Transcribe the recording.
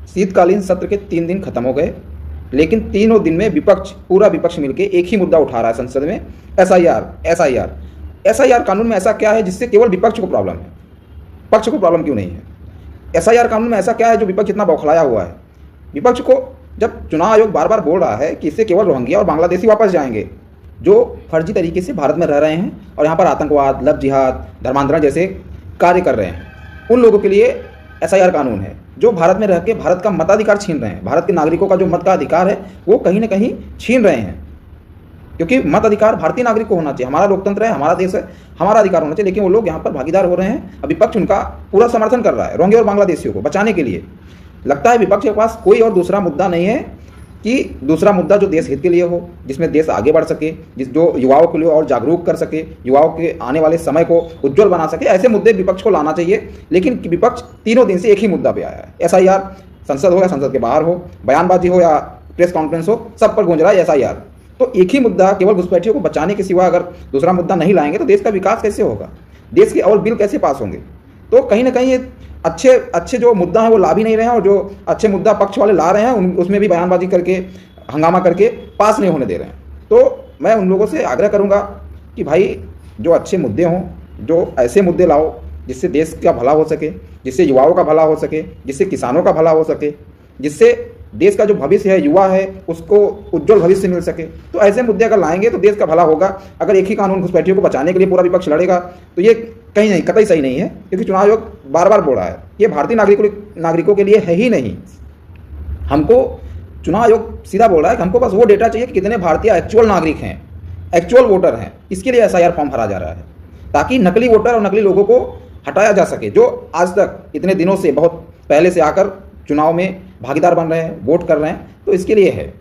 शीतकालीन सत्र के 3 दिन खत्म हो गए, लेकिन तीनों दिन में पूरा विपक्ष मिलकर एक ही मुद्दा उठा रहा है संसद में, एसआईआर एसआईआर। एसआईआर कानून में ऐसा क्या है जिससे केवल विपक्ष को प्रॉब्लम है, पक्ष को प्रॉब्लम क्यों नहीं है? एसआईआर कानून में ऐसा क्या है जो विपक्ष इतना बौखलाया हुआ है? विपक्ष को जब चुनाव आयोग बार बार बोल रहा है कि इससे केवल रोहिंग्या और बांग्लादेशी वापस जाएंगे जो फर्जी तरीके से भारत में रह रहे हैं और यहाँ पर आतंकवाद, लव जिहाद, धर्मांतरण जैसे कार्य कर रहे हैं, उन लोगों के लिए एसआईआर कानून है। जो भारत में रह के भारत का मताधिकार छीन रहे हैं, भारत के नागरिकों का जो मत का अधिकार है वो कहीं ना कहीं छीन रहे हैं, क्योंकि मत अधिकार भारतीय नागरिक को होना चाहिए। हमारा लोकतंत्र है, हमारा देश है, हमारा अधिकार होना चाहिए, लेकिन वो लोग यहाँ पर भागीदार हो रहे हैं। विपक्ष उनका पूरा समर्थन कर रहा है रोहिंग्या और बांग्लादेशियों को बचाने के लिए। लगता है विपक्ष के पास कोई और दूसरा मुद्दा नहीं है कि दूसरा मुद्दा जो देश हित के लिए हो, जिसमें देश आगे बढ़ सके, जो युवाओं के लिए और जागरूक कर सके, युवाओं के आने वाले समय को उज्जवल बना सके, ऐसे मुद्दे विपक्ष को लाना चाहिए। लेकिन विपक्ष तीनों दिन से एक ही मुद्दा पे आया है, एसआईआर। संसद हो या संसद के बाहर हो, बयानबाजी हो या प्रेस कॉन्फ्रेंस हो, सब पर गूंज रहा है एसआईआर। तो एक ही मुद्दा केवल घुसपैठियों को बचाने के सिवा अगर दूसरा मुद्दा नहीं लाएंगे तो देश का विकास कैसे होगा, देश के और बिल कैसे पास होंगे? तो कहीं ना कहीं ये अच्छे जो मुद्दा है वो ला भी नहीं रहे हैं, और जो अच्छे मुद्दा पक्ष वाले ला रहे हैं उसमें भी बयानबाजी करके, हंगामा करके पास नहीं होने दे रहे हैं। तो मैं उन लोगों से आग्रह करूंगा कि भाई जो अच्छे मुद्दे हों, जो ऐसे मुद्दे लाओ जिससे देश का भला हो सके, जिससे युवाओं का भला हो सके, जिससे किसानों का भला हो सके, जिससे देश का जो भविष्य है, युवा है, उसको उज्जवल भविष्य मिल सके। तो ऐसे मुद्दे अगर लाएंगे तो देश का भला होगा। अगर एक ही कानून घुसपैठियों को बचाने के लिए पूरा विपक्ष लड़ेगा तो ये कहीं नहीं, कतई सही नहीं है, क्योंकि चुनाव आयोग बार बार बोल रहा है ये भारतीय नागरिकों के लिए है ही नहीं। हमको चुनाव आयोग सीधा बोल रहा है कि हमको बस वो डेटा चाहिए कि कितने भारतीय एक्चुअल नागरिक हैं, एक्चुअल वोटर हैं। इसके लिए एसआईआर फॉर्म भरा जा रहा है ताकि नकली वोटर और नकली लोगों को हटाया जा सके, जो आज तक इतने दिनों से, बहुत पहले से आकर चुनाव में भागीदार बन रहे हैं, वोट कर रहे हैं। तो इसके लिए है।